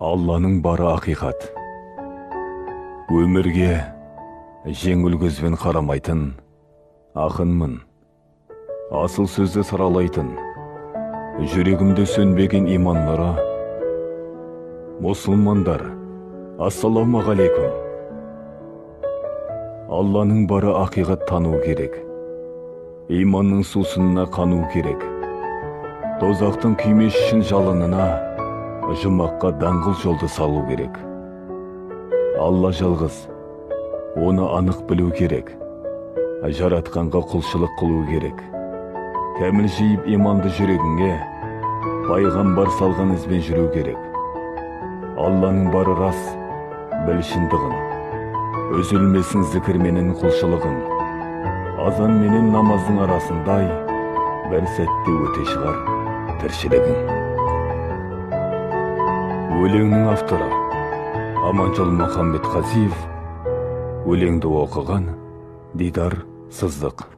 Алланың бары ақиқат. Өмірге жеңіл көзбен қарамайтын ақынмын. Асыл сөзді саралайтын, жүрегімде сөнбеген иман нұры. Мұсылмандар, ассаламу алейкум. Алланың бары ақиқат тану керек. Иманның сусынына қану керек. Тозақтың күймеш үшін жалынына жұмаққа даңғыл жолды салу керек. Алла жалғыз, оны анық білу керек. Жаратқанға құлшылық қылу керек. Кәміл жиып иманды жүрегіңе, пайғамбар салған ізбен жүру керек. Алланың бары рас, біл шындығын. Үзілмесін зікірменен құлшылығын. Азан менен намаздың арасындай, бір сәтте өте шығар тіршілігің. Өлеңнің авторы Аманжол Мұхаммед Қазиев. Өлеңді оқыған Дидар Сыздық.